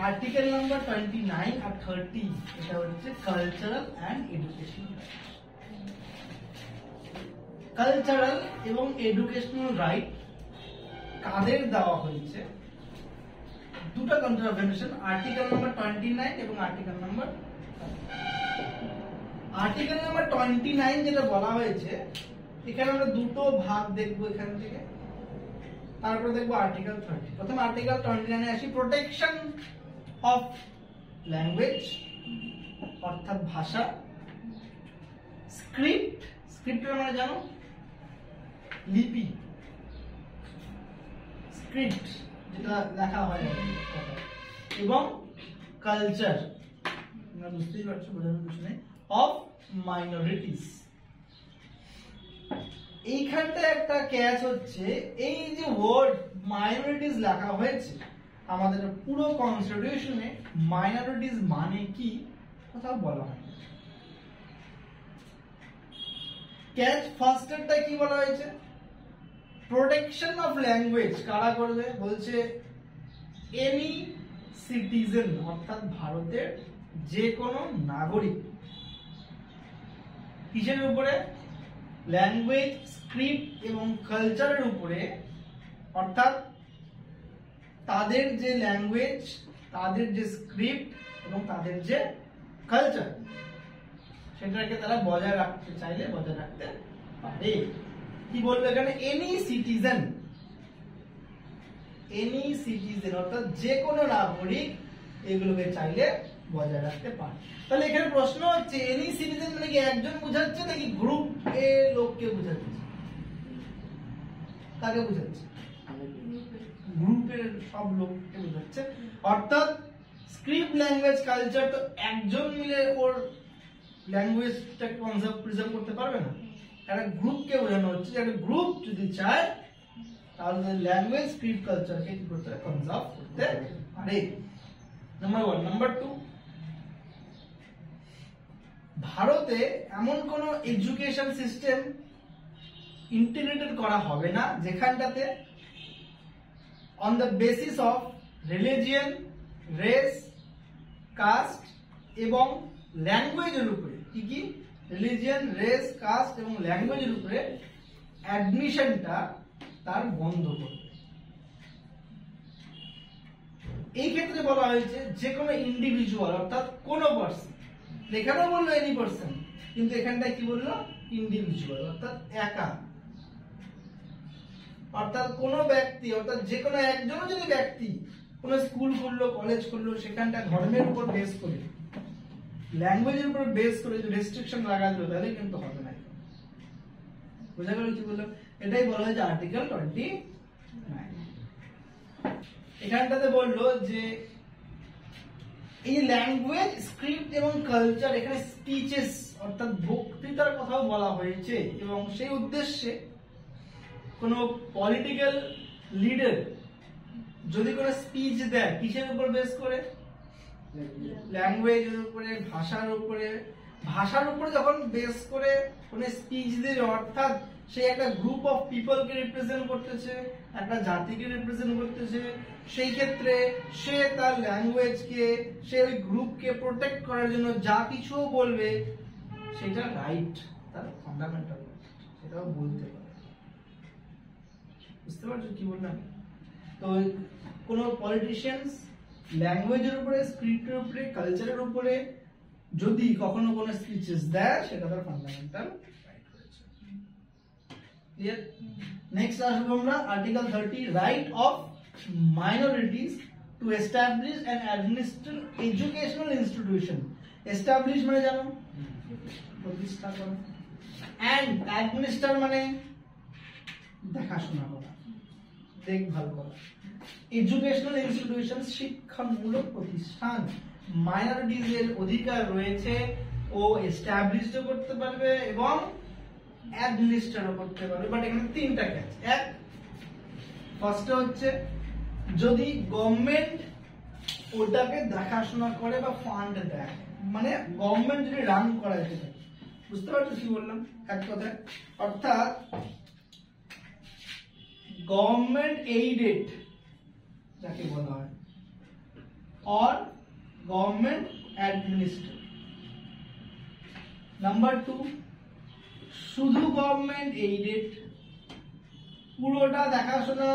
Article number 29 আর 30 এটা হচ্ছে cultural and educational right. Cultural এবং এডুকেশনাল রাইট কাদের দেওয়া হয়েছে? দুটো কন্ট্রাভেনশন, আর্টিকেল নাম্বার 29 এবং আর্টিকেল নাম্বার 29 যেটা বলা হয়েছে, এখানে আমরা দুটো ভাগ দেখবো এখান থেকে, তারপরে দেখবো আর্টিকেল 30। প্রথমে আর্টিকেল 29 এ আসি। প্রোটেকশন অফ ল্যাঙ্গুয়েজ অর্থাৎ ভাষা, স্ক্রিপ্ট, স্ক্রিপ্টের মানে জানো লিপি, স্ক্রিপ্ট যেটা লেখা হয়, এবং কালচার, তোমরা বুঝতেই পারছো, বোঝানোর কিছু নেই, অফ মাইনরিটিস। এইখানটা একটা ক্যাচ হচ্ছে, এই যে ওয়ার্ড মাইনরিটিস লেখা হয়েছে আমাদের পুরো কনস্টিটিউশনে, মাইনরিটিস মানে কি কোথাও বলা হয় না। ক্যাচ ফার্স্টেরটা কি বলা হয়েছে? প্রোটেকশন অফ ল্যাঙ্গুয়েজ কারা করবে? বলছে এনি সিটিজেন, অর্থাৎ ভারতের যে কোনো নাগরিক। কিসের উপরে? ল্যাঙ্গুয়েজ, স্ক্রিপ্ট এবং কালচারের উপরে, অর্থাৎ তাদের যে ল্যাঙ্গুয়েজ, তাদের যে স্ক্রিপ্ট এবং তাদের যে কালচার, সেটাকে তারা বজায় রাখতে চাইলে বজায় রাখতে পারে। কি বলবে এখানে? এনি সিটিজেন, এনি সিটিজেন অর্থাৎ যে কোনো নাগরিক এগুলোকে চাইলে বজায় রাখতে পারে। তাহলে এখানে প্রশ্ন হচ্ছে, এনি সিটিজেন মানে কি একজন বোঝাচ্ছে নাকি গ্রুপ এ লোককে বোঝাচ্ছে? কাকে বোঝাচ্ছে? গ্রুপের সব লোককে বোঝাচ্ছে। অর্থাৎ স্ক্রিপ্ট, ল্যাঙ্গুয়েজ, কালচার তো একজন মিলে ওর ল্যাঙ্গুয়েজটাকে প্রিজার্ভ করতে পারবে না, একটা গ্রুপকে বোঝানো হচ্ছে। একটা গ্রুপ যদি চায় তাহলে ল্যাঙ্গুয়েজ, স্ক্রিপ্ট, কালচারকে কি করতে পারে? কনজার্ভ করতে পারে। নাম্বার 1। নাম্বার 2, ভারতে এমন কোন এডুকেশন সিস্টেম ইন্টিগ্রেটেড করা হবে না যেখানটাতে on the basis of religion, race, caste এবং ল্যাঙ্গুয়েজের উপরে, কি কি? রিলিজিয়ন, রেস, কাস্ট এবং ল্যাঙ্গুয়েজের উপরে অ্যাডমিশনটা তার বন্ধ করবে। এই ক্ষেত্রে বলা হয়েছে যে কোনো ইন্ডিভিজুয়াল অর্থাৎ কোন পার্সন, এখানেও বললো এনি পার্সন, কিন্তু এখানটায় কি বললো? ইন্ডিভিজুয়াল অর্থাৎ একা, অর্থাৎ কোন ব্যক্তি, অর্থাৎ যে কোনো একজনও যদি ব্যক্তি কোন স্কুল খুললো, কলেজ খুললো, সেখানটা ধর্মের উপর বেস করে, ল্যাঙ্গুয়েজের উপর বেস করে যদি রেস্ট্রিকশন লাগা দিল তাহলে কিন্তু হবে না। বুঝা গেল কি বললাম? এটাই বলা হয়েছে আর্টিকেল 29। এখানটাতে বললো যে এই ল্যাঙ্গুয়েজ, স্ক্রিপ্ট এবং কালচার, এখানে স্পিচেস অর্থাৎ বক্তৃতার কথাও বলা হয়েছে, এবং সেই উদ্দেশ্যে কোন পলিটিক্যাল লিডার যদি কোনো স্পিচ দেয়, কিসের উপর বেস করে? ল্যাঙ্গুয়েজের উপরে, ভাষার উপরে। ভাষার উপরে যখন বেস করে কোন স্পিচ দেবে, অর্থাৎ সে একটা গ্রুপ অফ পিপলকে রিপ্রেজেন্ট করতেছে, একটা জাতিকে রিপ্রেজেন্ট করতেছে, সেই ক্ষেত্রে সে তার ল্যাঙ্গুয়েজকে, সে ওই গ্রুপকে প্রোটেক্ট করার জন্য যা কিছু বলবে সেটা রাইট, তার ফান্ডামেন্টাল রাইট, সেটাও বলতে পারে। বুঝতে পারছো কি বললাম? তো কোন পলিটিশিয়ানস ল্যাঙ্গুয়েজের উপরে, স্ক্রিপ্টের উপরে, কালচারের উপরে যদি কখনো কোনো স্পিচেস দেয়, সেটা তার ফান্ডামেন্টাল রাইট রয়েছে। ক্লিয়ার? নেক্সট আসবো আমরা article 30, right of minorities to establish and administrate educational institution. Establish মানে জানো? প্রতিষ্ঠা করা। এন্ড অ্যাডমিনিস্টার মানে দেখাশোনা করা, দেখভাল করা। এডুকেশনাল ইনস্টিটিউশন শিক্ষামূলক প্রতিষ্ঠান। মাইনরিটিজ এর অধিকার রয়েছে, ও এস্টাবলিশও করতে পারবে এবং অ্যাডমিনিস্ট্রেটও করতে পারবে। বাট এখানে তিনটা ক্যাচ। এক, ফার্স্টে হচ্ছে যদি গভর্নমেন্ট ওটাকে দেখাশোনা করে বা ফান্ড দেয়, মানে গভর্নমেন্ট যদি রান করা যেতে পারে। বুঝতে পারছো কি বললাম এক কথায়? অর্থাৎ গভর্নমেন্ট এইডেড যাকে বলা হয়, or government administered. Number 2, শুধু গভর্নমেন্ট এইডেড, পুরোটা দেখাশোনা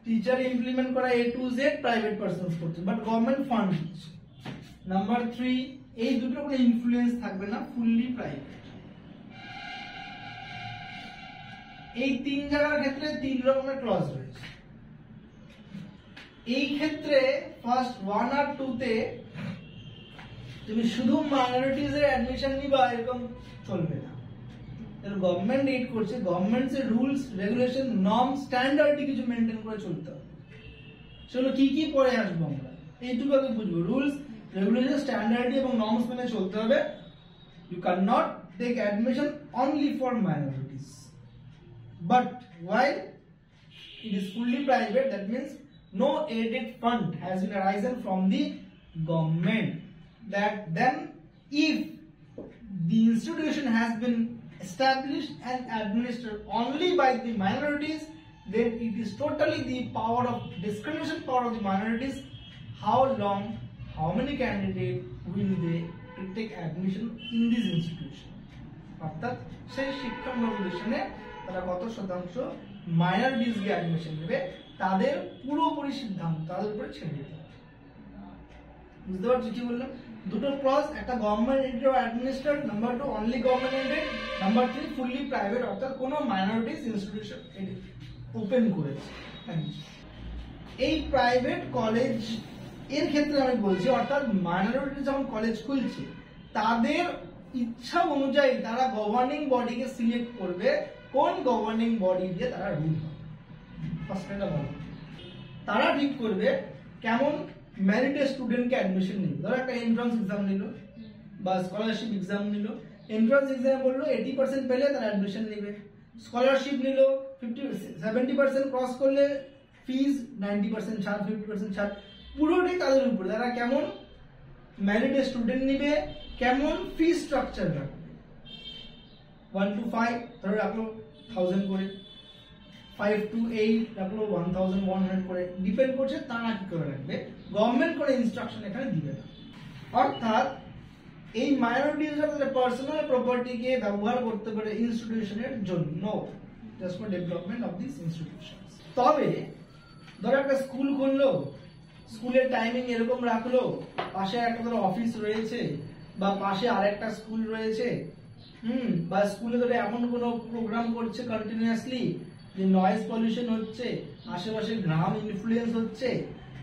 টিচার ইমপ্লিমেন্ট করা A to Z private persons করছে, বাট গভর্নমেন্ট ফান্ড দিচ্ছে। নাম্বার 3, এই দুটোর কোনো ইনফ্লুয়েন্স থাকবে না, ফুললি প্রাইভেট। এই তিন জায়গার ক্ষেত্রে তিন রকমের ক্লজ রয়েছে। এই ক্ষেত্রে ফার্স্ট 1 আর 2 তে তুমি শুধু মাইনরিটিজ এর অ্যাডমিশন নিবা এরকম চলবে না। গভর্নমেন্ট এইড করছে, গভর্নমেন্টস এর রুলস রেগুলেশন নর্ম স্ট্যান্ডার্ড কিছু মেনটেন করে চলতে হবে। সেগুলো কি কি পরে আসবো আমরা, এইটুকু আগে বুঝবো। রুলস রেগুলেশন স্ট্যান্ডার্ড এবং নর্মস মেনে চলতে হবে। You can not take admission only for minorities, but while it is fully private, that means no aided fund has been arisen from the government, that then if the institution has been established and administered only by the minorities, then it is totally the power of discrimination power of the minorities, how long, how many candidates will they take admission in this institution, অর্থাৎ সেই শিক্ষা প্রতিষ্ঠানে তারা কত শতাংশ minorities কে admission দেবে তাদের পুরোপুরি সিদ্ধান্ত তাদের উপরে ছেড়ে দিতে হবে। বুঝতে পারছো কি বললাম? দুটো ক্লজ, একটা গভর্নমেন্ট এডেড ও administered, number 2 only government aided, number 3 fully private, অর্থাৎ কোনো মাইনরিটিজ ইনস্টিটিউশন ওপেন করেছে। এই প্রাইভেট কলেজ এর ক্ষেত্রে আমি বলছি, অর্থাৎ মাইনরিটিজ যখন কলেজ খুলছে তাদের ইচ্ছা অনুযায়ী তারা গভর্নিং বডিকে সিলেক্ট করবে, কোন গভর্নিং বডি দিয়ে তারা রুল হবে। তারা ঠিক করবে কেমন মেরিটেড স্টুডেন্টকে অ্যাডমিশন নিল। ধরো একটা এন্ট্রান্স এক্সাম নিল বা স্কলারশিপ এক্সাম নিল। এন্ট্রান্স এক্সাম বললো 80% পেলে তারা অ্যাডমিশন নেবে, স্কলারশিপ নিল 70% ক্রস করলে ফিজ 90% ছাড়, 50% ছাড়, পুরোটাই তাদের উপরে। তারা কেমন মেরিটেড স্টুডেন্ট নিবে, কেমন ফি স্ট্রাকচার রাখবে। 1 to 5 ধরো রাখলো 1000 করে, 5 to 8 রাখলো 1100 করে, ডিপেন্ড করছে তারা কি করে রাখবে। গভর্নমেন্ট করে ইনস্ট্রাকশন এখানে দিবে না। অর্থাৎ এই মাইনরিটিজরা তাদের পার্সোনাল প্রপার্টিকে ব্যবহার করতে পারে ইনস্টিটিউশনের জন্য, just for development of this institution. তবে ধরো একটা স্কুল খুললো, স্কুলের টাইমিং এরকম রাখলো, পাশে একটা ধরো অফিস রয়েছে বা পাশে আরেকটা স্কুল রয়েছে, বা স্কুলে ধরে এমন কোনো প্রোগ্রাম করছে কন্টিনিউয়াসলি যে নয়েজ পলিউশন হচ্ছে, আশেপাশে গ্রাম ইনফ্লুয়েন্স হচ্ছে,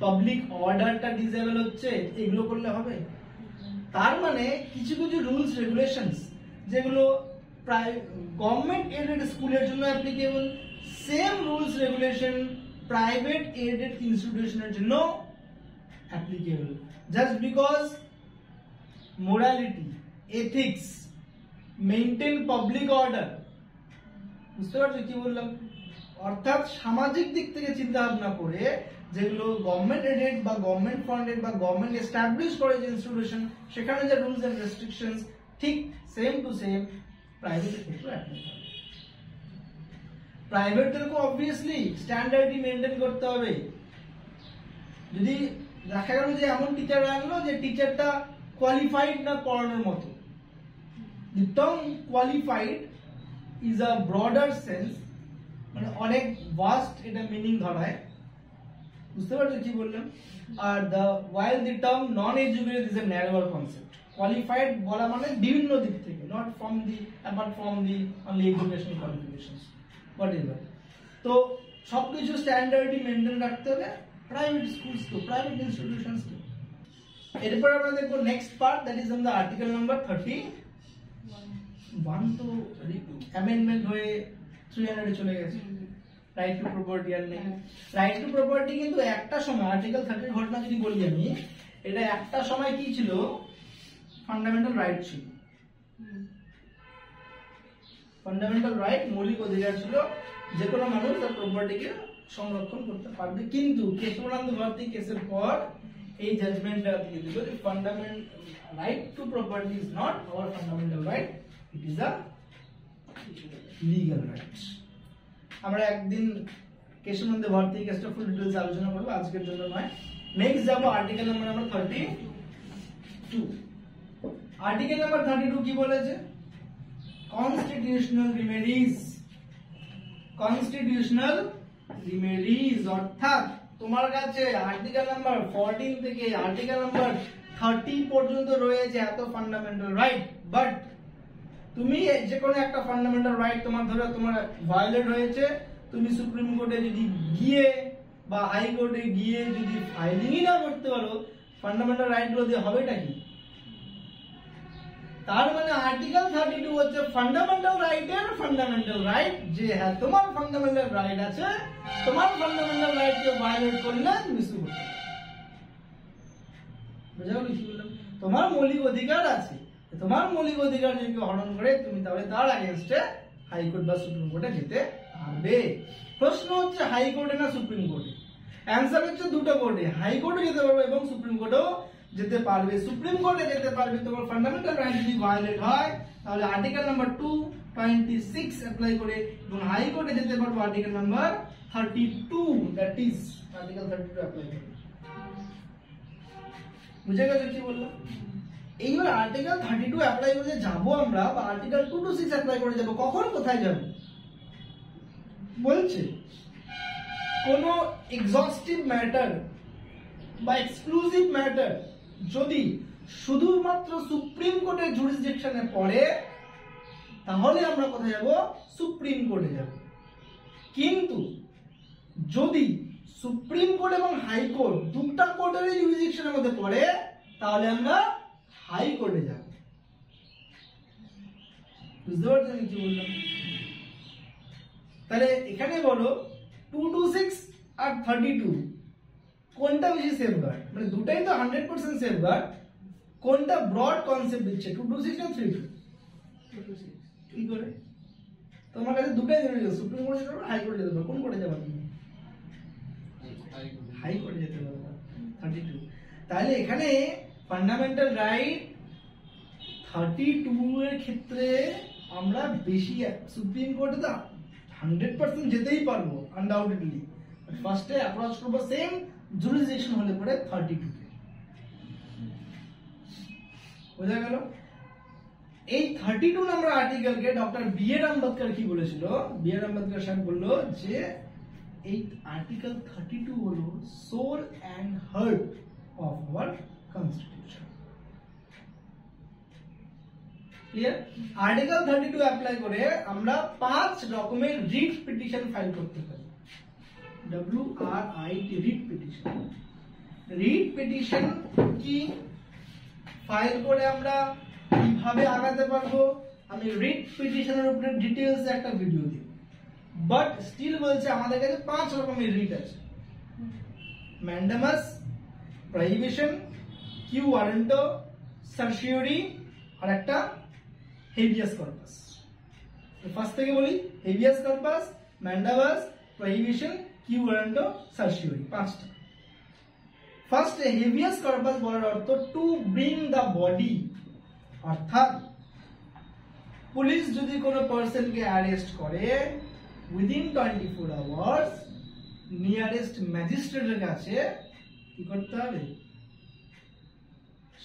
পাবলিক অর্ডারটা ডিসেবল হচ্ছে, এগুলো করলে হবে? তার মানে কিছু কিছু রুলস রেগুলেশনস যেগুলো গভর্নমেন্ট এডেড স্কুলের জন্য applicable, same rules regulation private aided ইনস্টিটিউশনের জন্য applicable, just because morality, ethics, maintain public order. বুঝতে পারছো কি বললাম? অর্থাৎ সামাজিক দিক থেকে চিন্তা ভাবনা করে যেগুলো গভর্নমেন্ট এডেড বা গভর্নমেন্ট ফান্ডেড বা গভর্নমেন্ট এস্টাবলিশ করে যে ইনস্টিটিউশন, সেখানে যে রুলস এন্ড রেস্ট্রিকশনস ঠিক সেম টু সেম প্রাইভেটের ক্ষেত্রে অ্যাপ্লাই হবে। প্রাইভেটদেরকে অবভিয়াসলি স্ট্যান্ডার্ডই মেনটেন করতে হবে। যদি দেখা গেল যে এমন টিচার আনলো যে টিচারটা কোয়ালিফাইড না পড়ানোর মতো, the term qualified is a broader sense, মানে অনেক ভাস্ট এটা মিনিং ধরায়। বুঝতে পারছো কি বললাম? আর while the term non educated is a narrower concept, qualified বলা মানে বিভিন্ন দিক থেকে, not from the apart from the only educational qualifications whatever। তো সবকিছু স্ট্যান্ডার্ডই মেইনটেইন রাখতে হবে প্রাইভেট স্কুলস তো, প্রাইভেট ইনস্টিটিউশনস তো। এরপর আমরা দেখবো next part, that is on the article number 31 তো অ্যামেন্ডমেন্ট হয়ে 300 এ চলে গেছে। রাইট টু প্রপার্টি আর নেই। রাইট টু প্রপার্টি কিন্তু একটা সময় আর্টিকেল 30 ঘটনা যদি বলি আমি, এটা একটা সময় কি ছিল, ফান্ডামেন্টাল রাইট ছিল। ফান্ডামেন্টাল রাইট মৌলিক অধিকার ছিল, যে কোনো মানুষ তার প্রপার্টিকে সংরক্ষণ করতে পারবে। কিন্তু কেশবানন্দ ভারতী কেসের পর এই জাজমেন্টটা দিয়ে দিল যে fundamental right two property is not our fundamental right, it is a legal right. আমরা একদিন কেশবানন্দ ভারতী কেসটা ফুল ডিটেইলস আলোচনা করবো, আজকের জন্য নয়। নেক্সট যাব আর্টিকেল নাম্বার 32। আর্টিকেল নাম্বার 32 কি বলেছে? কনস্টিটিউশনাল রিমেডিজ, অর্থাৎ তোমার কাছে আর্টিকেল নাম্বার 14 থেকে আর্টিকেল নাম্বার 30 পর্যন্ত রয়েছে এত ফান্ডামেন্টাল রাইট, বাট তুমি যে কোনো একটা ফান্ডামেন্টাল রাইট তোমার ভায়োলেট হয়েছে, তুমি সুপ্রিম কোর্টে যদি গিয়ে বা হাই কোর্টে গিয়ে যদি ফাইলিংই না করতে পারো, ফান্ডামেন্টাল রাইট গুলো দিয়ে হবেটা কি? তার মানে আর্টিকেল 32 হচ্ছে ফান্ডামেন্টাল রাইট, যে হ্যাঁ তোমার ফান্ডামেন্টাল রাইট আছে, তোমার ফান্ডামেন্টাল রাইট কে ভায়োলেট করলে তুমি সু করতে পারো। বুঝা গেল কি বললাম? তোমার মৌলিক অধিকার আছে, তোমার মৌলিক অধিকার যদি কেউ হরণ করে, তুমি তাহলে তার এগেইনস্টে হাইকোর্ট বা সুপ্রিম কোর্টে যেতে পারবে। প্রশ্ন হচ্ছে হাইকোর্টে না সুপ্রিম কোর্টে? অ্যান্সার হচ্ছে দুটো কোর্টে, হাইকোর্টে যেতে পারবে এবং সুপ্রিম কোর্টেও যেতে পারবে। সুপ্রিম কোর্টে যেতে পারবে তোমার ফান্ডামেন্টাল রাইট যদি ভায়োলেট হয়, তাহলে আর্টিকেল নাম্বার 226 অ্যাপ্লাই করে, এবং হাইকোর্টে যেতে পারবে article number 32, that is article 32 apply করে। বুঝে গেছে কি বললাম? এইবার আর্টিকেল 32 অ্যাপ্লাই করে যাব আমরা, বা আর্টিকেল 226 অ্যাপ্লাই করে যাব, কখন কোথায় যাব বলছে? কোন এক্সস্টিভ ম্যাটার বা এক্সক্লুসিভ ম্যাটার যদি শুধুমাত্র সুপ্রিম কোর্টের জুরিসডিকশনে পড়ে, তাহলে আমরা কোথায় যাব? সুপ্রিম কোর্টে যাব। কিন্তু যদি সুপ্রিম কোর্ট এবং হাইকোর্ট দুটো কোর্টের জুরিসডিকশনের মধ্যে পড়ে, তাহলে আমরা হাইকোর্টে যাব। বুঝতে পারছেন কি বললাম? তাহলে এখানে বলো 226 আর 32 কোনটা বেশি সেফগার্ড? মানে দুটাই তো 100% সেফগার্ড, কোনটা ব্রড কনসেপ্ট দিচ্ছে, 226 না 32? 226। কি করে? তোমার কাছে দুটাই রয়েছে, সুপ্রিম কোর্টে যাবে, হাইকোর্টে যেতে পারো, কোন কোর্টে যাবে তুমি? হাইকোর্টে যেতে পারো। 32। তাহলে এখানে ফান্ডামেন্টাল রাইট 32 এর ক্ষেত্রে আমরা বেশি, সুপ্রিম কোর্টে তো 100% যেতেই পারবো আনডাউটেডলি, ফার্স্টে অ্যাপ্রোচ করব সেম জুরিসডিকশন হলে পরে 32 তে। বোঝা গেল? এই 32 নম্বর আর্টিকেলকে ডক্টর বি.আর. আম্বেদকর কি বলেছিল? বি.আর. আম্বেদকর সাহেব বলল যে এই আর্টিকেল 32 হলো soul and heart of our constitution. Clear? Article 32 apply করে আমরা 5 রকমের রিট পিটিশন ফাইল করতে পারি। WRIT, writ petition. Writ petition কি, ফাইল করে আমরা কিভাবে আগাতে পারবো, আমি রিট পিটিশনের উপরে ডিটেইলস একটা ভিডিও দিই। বাট স্টিল বলছে আমাদের কাছে 5 রকমের রিট আছে: mandamus, prohibition, quo warranto, certiorari, আর একটা হেভিয়াস কর্পাস। ফার্স্ট থেকে বলি, habeas corpus, mandamus, prohibition, quo warranto, certiorari, 5টা। ফার্স্ট হেভিয়াস কর্পাস বলার অর্থ টু ব্রিং দ্য বডি, অর্থাৎ পুলিশ যদি কোনো পার্সনকে অ্যারেস্ট করে উইদিন 24 আওয়ার্স নিয়ারেস্ট ম্যাজিস্ট্রেটের কাছে কি করতে হবে?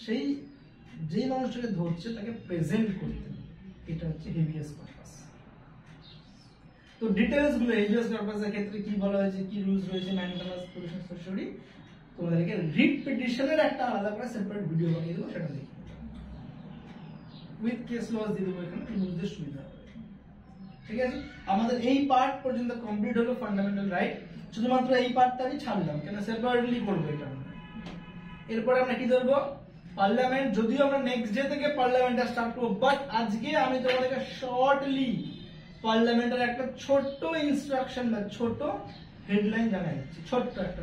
সেই যেই মানুষটাকে ধরছে তাকে প্রেজেন্ট করতে হবে। এটা হচ্ছে হেভিয়াস কর্পাস। তো ডিটেইলস গুলো হেভিয়াস কর্পাসের ক্ষেত্রে কি বলা হয়েছে, কি রুলস রয়েছে, ম্যান্ডামাস, প্রহিবিশন, সার্সিওরি, তোমাদেরকে রিট পিটিশনের একটা আলাদা করে সেপারেট ভিডিও বানিয়ে দেবো, সেটা দেখো। উইথ কেস লস দিয়ে দেবো, এখানে বুঝতে সুবিধা হবে। ঠিক আছে? আমাদের এই পার্ট পর্যন্ত কমপ্লিট হলো ফান্ডামেন্টাল রাইট। শুধুমাত্র এই পার্টটা আমি ছাড়লাম, কেন সেপারেটলি করবো এটা। এরপরে আমরা কি ধরবো? পার্লামেন্ট। যদিও আমরা নেক্সট ডে থেকে পার্লামেন্টটা স্টার্ট করবো, বাট আজকে আমি তোমাদেরকে শর্টলি পার্লামেন্টের একটা ছোট্ট ইনস্ট্রাকশন বা ছোট হেডলাইন জানাই দিচ্ছি, ছোট্ট একটা।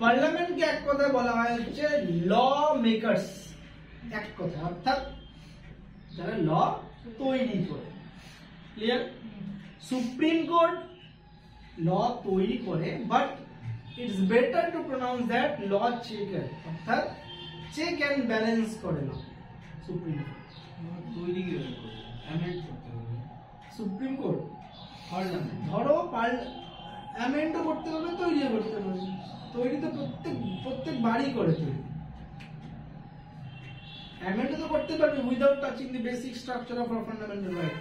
পার্লামেন্টকে এক কথায় বলা হয় হচ্ছে ল মেকার্স, এক কথা, অর্থাৎ যারা ল তৈরি করে। ক্লিয়ার? সুপ্রিম কোর্ট ল তৈরি করে, but it's better to pronounce that law checker, অর্থাৎ চেক এন্ড ব্যালেন্স করে ল। সুপ্রিম কোর্ট তৈরি কিভাবে করবে? অ্যামেন্ড করতে হবে। সুপ্রিম কোর্ট পার্লামেন্ট, ধরো অ্যামেন্ডও করতে পারবে, তৈরিও করতে পারবে। তৈরি তো প্রত্যেক বাড়ি করে তৈরি, অ্যামেন্ড তো করতে পারবে without touching the basic structure of our fundamental right.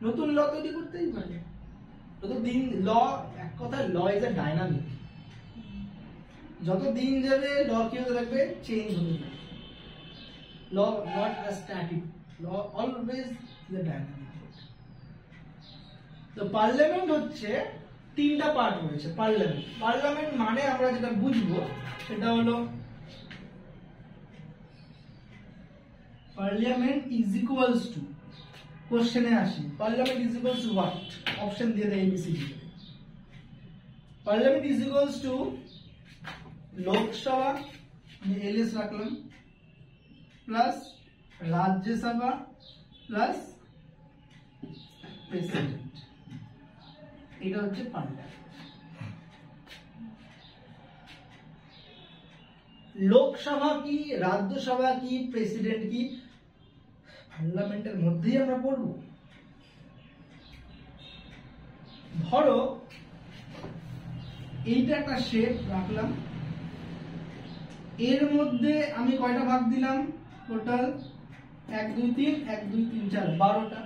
নতুন ল তৈরি করতেই পারে। যত দিন ল, এক কথায় ল ইজ এ ডাইনামিক, যত দিন যাবে ল কি হতে থাকবে, চেঞ্জ হতে থাকবে। Law not a static, law always is a dynamic. তো পার্লামেন্ট হচ্ছে তিনটা পার্ট রয়েছে। পার্লামেন্ট মানে আমরা যেটা বুঝবো সেটা হলো পার্লামেন্ট ইজ ইকুয়ালস টু, কোশ্চেনে আসি, parliament is equals to what, option দিয়ে দেয় ABCD. Parliament is equals to Lok Sabha, আমি এলএস রাখলাম, প্লাস রাজ্যসভা প্লাস প্রেসিডেন্ট। এটা হচ্ছে পার্লামেন্ট। লোকসভা কি, রাজ্যসভা কি, প্রেসিডেন্ট কি, পার্লামেন্টের মধ্যেই আমরা পড়ব। ধরো এইটা একটা শেপ রাখলাম, এর মধ্যে আমি কয়টা ভাগ দিলাম, টোটাল 1 2 3 1 2 3 4 12টা।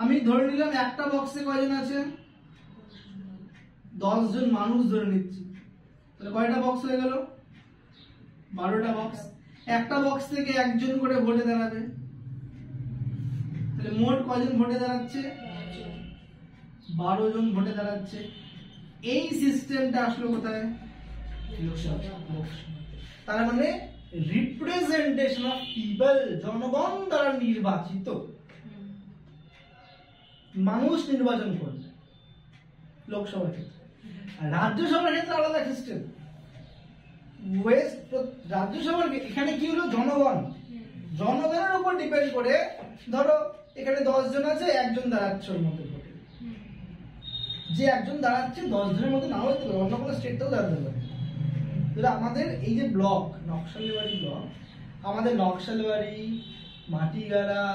আমি ধরে নিলাম একটা বক্সে কয়জন আছে, 10 জন মানুষ ধরে নিচ্ছি, তাহলে কয়টা বক্স হয়ে গেল, 12টা বক্স। একটা বক্স থেকে একজন করে ভোটে দাঁড়াবে, তাহলে মোট কয়জন ভোটে দাঁড়াচ্ছে, 12 জন ভোটে দাঁড়াচ্ছে। এই সিস্টেমটা আসলো কোথায়, লোকসভা। তার মানে রিপ্রেজেন্টেশন অফ পিপল, জনগণ দ্বারা নির্বাচিত, মানুষ নির্বাচন করবে লোকসভার ক্ষেত্রে। রাজ্যসভার ক্ষেত্রে আলাদা সিস্টেম। রাজ্যসভার এখানে কি হলো, জনগণের উপর ডিপেন্ড করে, ধরো এখানে 10 জন আছে, একজন দাঁড়াচ্ছে ওর মধ্যে ভোটে, যে একজন দাঁড়াচ্ছে 10 জনের মধ্যে নাও হতে পারে, অন্য কোনো স্টেটটাও দাঁড়াতে পারে। আমাদের এই যে ব্লক, নকশালবাড়ি ব্লক, আমাদের নকশালবাড়ি, মাটিগাড়া,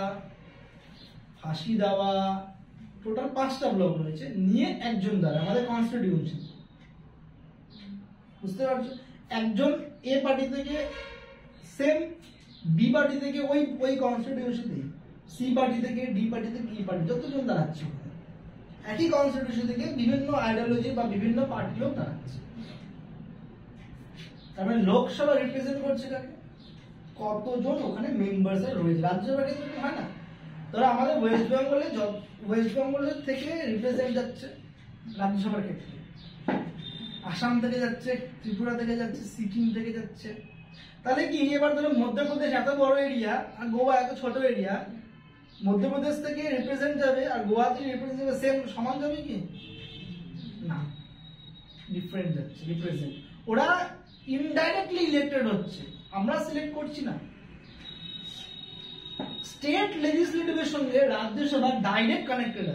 ফাঁসি দেওয়া, টোটাল 5টা ব্লক রয়েছে, নিয়ে একজন দ্বারা আমাদের কনস্টিটিউশন, বুঝতে পারছো? একজন এ পার্টি থেকে, সেম বি পার্টি থেকে ওই কনস্টিটিউশন, সি পার্টি থেকে, ডি পার্টি থেকে, ই পার্টি, যতজন দাঁড়াচ্ছে একই কনস্টিটিউশন থেকে বিভিন্ন আইডিওলজি বা বিভিন্ন পার্টি লোক দাঁড়াচ্ছে। তার মানে লোকসভা রিপ্রেজেন্ট করছে কাকে, কতজন ওখানে মেম্বার্স রয়েছে। রাজ্যসভার ক্ষেত্রে তো হয় না। ধরো আমাদের ওয়েস্ট বেঙ্গলের থেকে রিপ্রেজেন্ট যাচ্ছে রাজ্যসভার ক্ষেত্রে, আসাম থেকে যাচ্ছে, ত্রিপুরা থেকে যাচ্ছে, সিকিম থেকে যাচ্ছে। তাহলে কি এবার ধরো মধ্যপ্রদেশ এত বড় এরিয়া আর গোয়া এত ছোট এরিয়া, মধ্যপ্রদেশ থেকে রিপ্রেজেন্ট যাবে আর গোয়া থেকে রিপ্রেজেন্ট যাবে, সেম সমান যাবে কি না, ডিফারেন্ট যাচ্ছে রিপ্রেজেন্ট। ওরা ইনডাইরেক্টলি ইলেক্টেড হচ্ছে, আমরা সিলেক্ট করছি না। স্টেট লেজিসলেটিভের সঙ্গে রাজ্যসভা ডাইরেক্ট কানেক্টেড আছে।